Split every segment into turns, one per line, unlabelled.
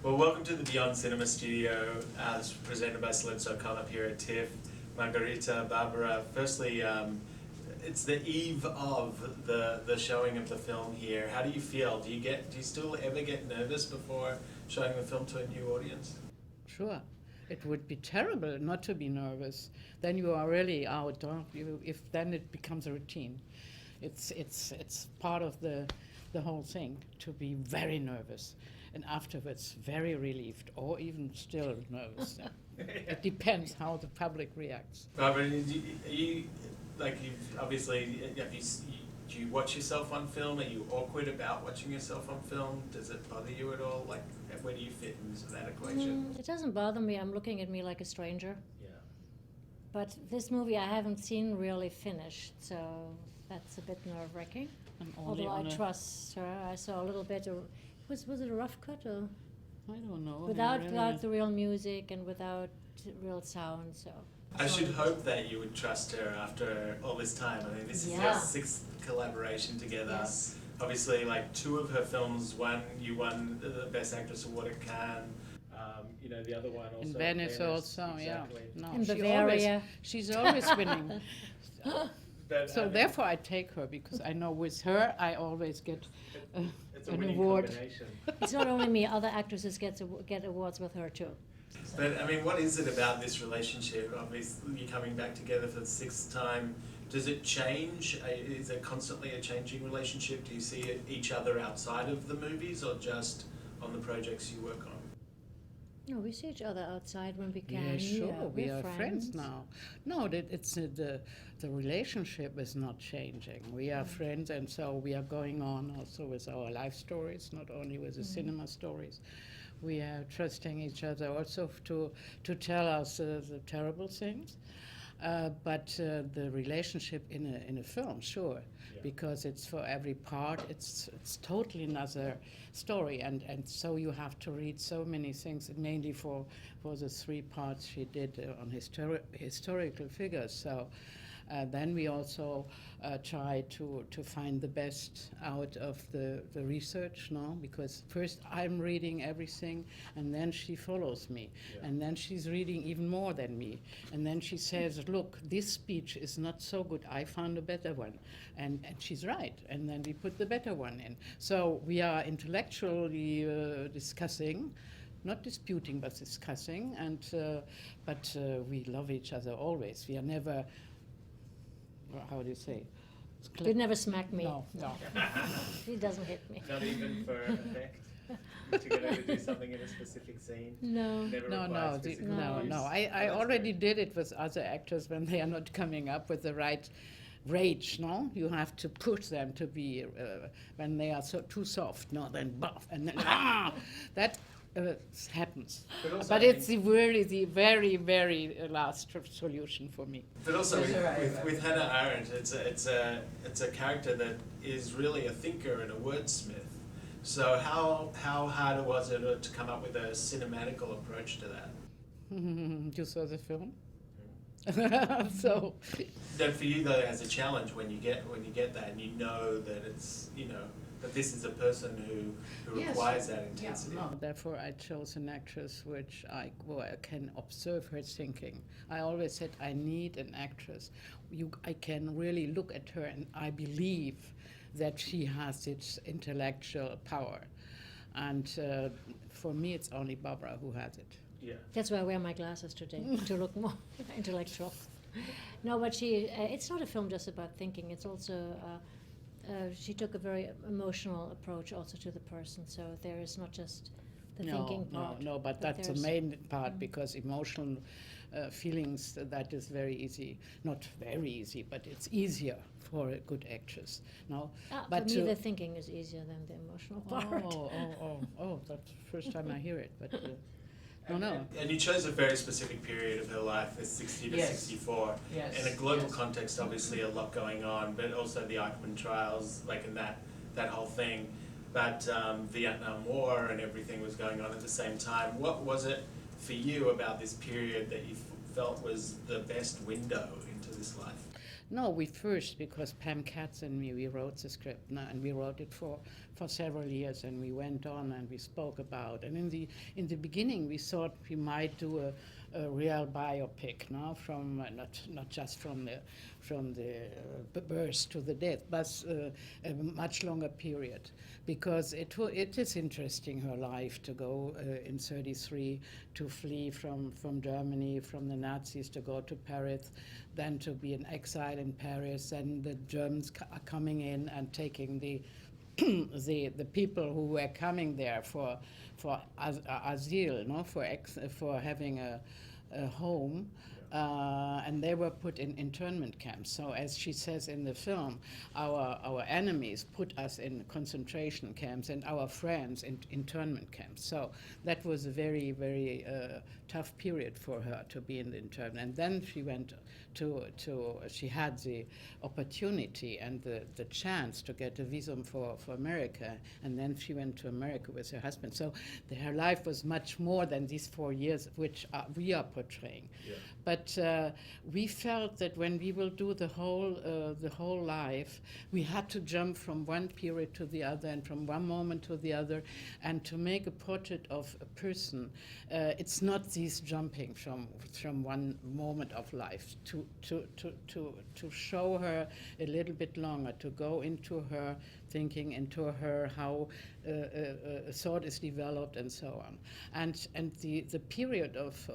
Well, welcome to the Beyond Cinema Studio, as presented by CELEBS.com up here at TIFF. Margarethe, Barbara, firstly, it's the eve of the showing of the film here. How do you feel? Do you still ever get nervous before showing the film to a new audience?
Sure. It would be terrible not to be nervous. Then you are really out. If then it becomes a routine. It's part of the whole thing to be very nervous, and afterwards very relieved, or even still nervous. It depends how the public reacts.
Barbara, do you obviously, do you watch yourself on film? Are you awkward about watching yourself on film? Does it bother you at all? Like, where do you fit into that equation?
It doesn't bother me. I'm looking at me like a stranger.
Yeah.
But this movie I haven't seen really finished, so that's a bit nerve-wracking. Although I trust her. I saw a little bit of, was it a rough cut or?
I don't know.
Without the real music and without real sound, so.
I should hope that you would trust her after all this time. I mean, this is your sixth collaboration together.
Yes.
Obviously, like, two of her films you won the Best Actress Award at Cannes. The other one also.
In Venice also,
exactly.
yeah. No,
In Bavaria.
She's always winning. So
But,
therefore I take her, because I know with her I always get
it's a
an
winning
award.
combination.
It's not only me, other actresses get awards with her too.
But I mean, what is it about this relationship? Obviously, you're coming back together for the sixth time. Does it change? Is it constantly a changing relationship? Do you see each other outside of the movies, or just on the projects you work on?
No, we see each other outside when we can.
Yeah, sure.
Yeah,
We
we're
are friends now. No, it's the relationship is not changing. We are friends, and so we are going on also with our life stories, not only with the cinema stories. We are trusting each other also to tell us the terrible things. But the relationship in a film, sure, because it's for every part, it's totally another story, and so you have to read so many things, mainly for the three parts she did on historical figures. So then we also try to find the best out of the research, no? Because first I'm reading everything, and then she follows me, and then she's reading even more than me, and then she says, look, this speech is not so good, I found a better one, and she's right, and then we put the better one in. So we are intellectually discussing, not disputing, but discussing, and but we love each other always. We are never, how do you say?
You'd never smack me.
No.
He doesn't hit me.
Not even for effect? To get her to do something in a specific scene?
No.
Never
No.
requires physical abuse?
I
That's
already
great.
did it with other actors when they are not coming up with the right rage, no? You have to push them to be, when they are too soft, no? Then buff, and then, that happens. But it's really the very, very last solution for me.
But also with Hannah Arendt, it's a character that is really a thinker and a wordsmith. So how hard was it to come up with a cinematical approach to that?
You saw the film? So.
Then for you though, as a challenge when you get that, and you know that it's that this is a person who requires that intensity.
No, therefore I chose an actress which I can observe her thinking. I always said I need an actress. I can really look at her and I believe that she has its intellectual power. And for me it's only Barbara who has it.
Yeah.
That's why I wear my glasses today, to look more intellectual. No, but it's not a film just about thinking. It's also, she took a very emotional approach also to the person. So there is not just the thinking part.
No, but that's the main part, because emotional feelings, that is very easy. Not very easy, but it's easier for a good actress. No, but
for me, the thinking is easier than the emotional part.
Oh, that's the first time I hear it, but... No.
And you chose a very specific period of her life, the 60 to 64.
Yes.
In a global context, obviously a lot going on, but also the Eichmann trials, like in that whole thing. But Vietnam War and everything was going on at the same time. What was it for you about this period that you felt was the best window into this life?
No, we first, because Pam Katz and me, we wrote the script, and we wrote it for several years, and we went on and we spoke about. And in the beginning, we thought we might do a real biopic, no, from not just from the birth to the death, but a much longer period, because it is interesting, her life, to go in '33 to flee from Germany, from the Nazis, to go to Paris, then to be in exile in Paris, and the Germans are coming in and taking the the people who were coming there for asile, no, for having a home, and they were put in internment camps. So, as she says in the film, our enemies put us in concentration camps, and our friends in internment camps. So that was a very, very tough period for her to be in the internment. And then she went she had the opportunity and the chance to get a visum for America, and then she went to America with her husband. So her life was much more than these 4 years, which we are portraying.
Yeah.
But we felt that when we will do the whole life, we had to jump from one period to the other and from one moment to the other, and to make a portrait of a person, it's not these jumping from one moment of life to show her a little bit longer, to go into her thinking, into her how a thought is developed and so on. And the period of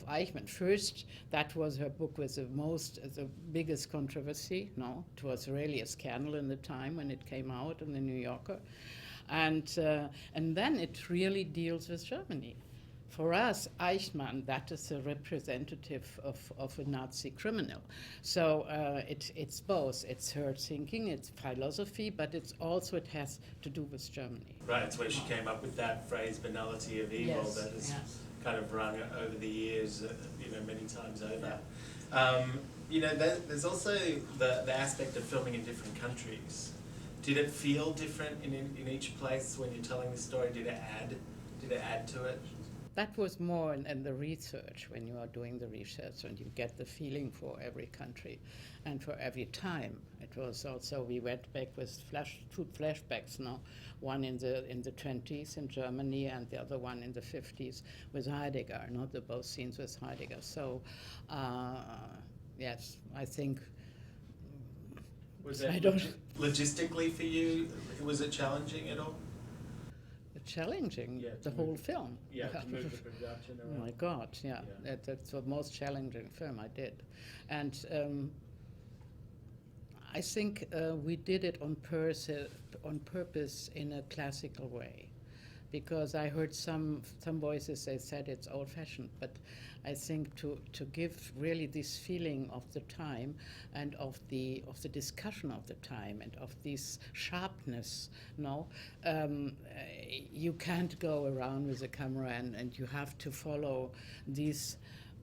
Eichmann, first, that was her book with the biggest controversy. No, it was really a scandal in the time when it came out in the New Yorker, and then it really deals with Germany. For us, Eichmann, that is a representative of a Nazi criminal. So it's both. It's her thinking, it's philosophy, but it has to do with Germany.
Right, it's where she came up with that phrase, banality of evil,
Yes,
that has
yes.
kind of rung over the years, many times over. There's also the aspect of filming in different countries. Did it feel different in each place when you're telling the story? Did it add to it?
That was more in the research, when you are doing the research and you get the feeling for every country and for every time. It was also, we went back with two flashbacks now, one in the 20s in Germany and the other one in the 50s with Heidegger, not the both scenes with Heidegger. So, yes, I think.
Was it logistically for you, was it challenging at all?
Challenging, the whole film.
Yeah, to move the production around.
Oh my God, yeah. That's the most challenging film I did. And I think we did it on purpose in a classical way, because I heard some voices, they said it's old-fashioned, but I think to give really this feeling of the time and of the discussion of the time and of this sharpness, you can't go around with a camera and you have to follow this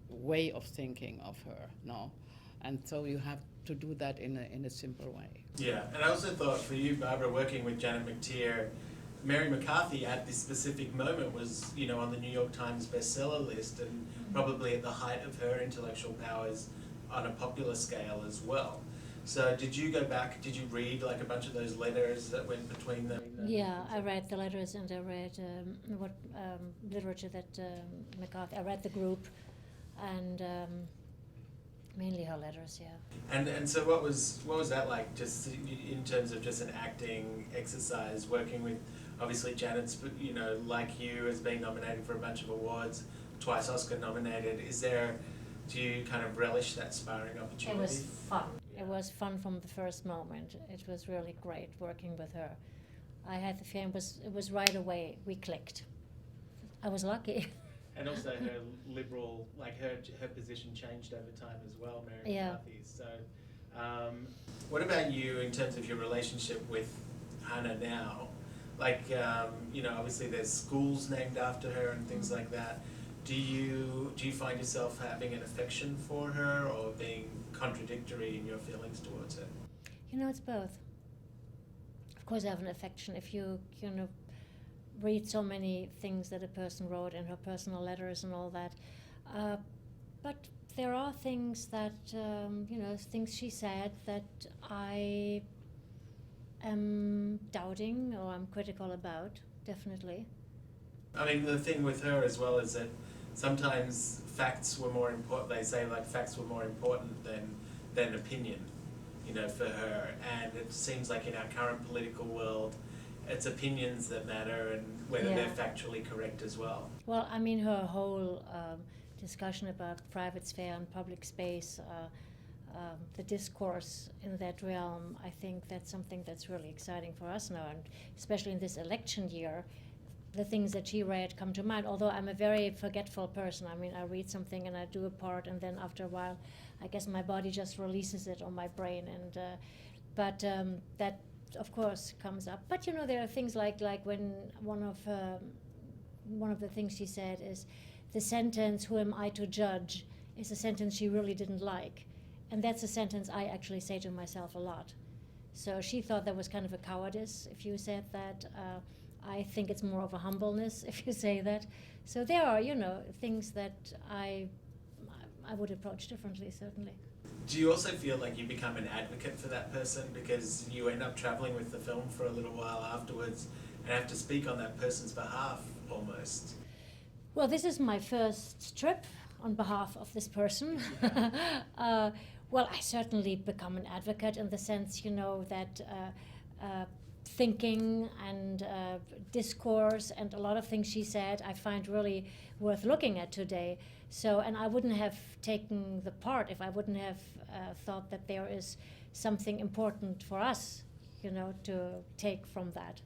way of thinking of her, and so you have to do that in a simple way.
Yeah, and I also thought for you, Barbara, working with Janet McTeer, Mary McCarthy at this specific moment was, on the New York Times bestseller list and probably at the height of her intellectual powers on a popular scale as well. So did you go back, did you read like a bunch of those letters that went between them?
Yeah, I read the letters and I read what literature that McCarthy, I read the group and mainly her letters, yeah.
And so what was that like, just in terms of just an acting exercise, working with, obviously Janet's, like you, has been nominated for a bunch of awards, twice Oscar nominated. Do you kind of relish that sparring opportunity?
It was fun.
Yeah.
It was fun from the first moment. It was really great working with her. I had the feeling it was right away, we clicked. I was lucky.
And also her liberal, like her position changed over time as well, Mary McCarthy. So, what about you in terms of your relationship with Hannah now? Like, obviously there's schools named after her and things like that. Do you find yourself having an affection for her or being contradictory in your feelings towards her?
It's both. Of course I have an affection. If you read so many things that a person wrote in her personal letters and all that. But there are things that, things she said that I am doubting or I'm critical about, definitely.
I mean, the thing with her as well is that sometimes facts were more important. They say like facts were more important than opinion, for her. And it seems like in our current political world, it's opinions that matter and whether they're factually correct as well.
Well, I mean, her whole discussion about private sphere and public space, the discourse in that realm, I think that's something that's really exciting for us now, and especially in this election year. The things that she read come to mind, although I'm a very forgetful person. I mean, I read something and I do a part, and then after a while, I guess my body just releases it on my brain. And but that, of course, comes up. But there are things like when one of the things she said is, the sentence "Who am I to judge?" is a sentence she really didn't like, and that's a sentence I actually say to myself a lot. So she thought that was kind of a cowardice if you said that. I think it's more of a humbleness if you say that. So there are, things that I would approach differently, certainly.
Do you also feel like you become an advocate for that person because you end up traveling with the film for a little while afterwards and have to speak on that person's behalf almost?
Well, this is my first trip on behalf of this person. Well, I certainly become an advocate in the sense, that thinking and discourse and a lot of things she said I find really worth looking at today. So, and I wouldn't have taken the part if I wouldn't have thought that there is something important for us, to take from that.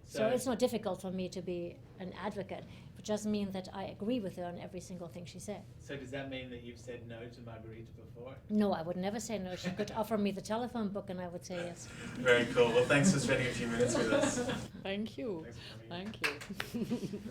So it's not difficult for me to be an advocate. It just means that I agree with her on every single thing she said.
So does that mean that you've said no to Margarethe before?
No, I would never say no. She could offer me the telephone book and I would say yes.
Very cool. Well, thanks for spending a few minutes with us.
Thank you.
Thanks for coming in.
Thank you.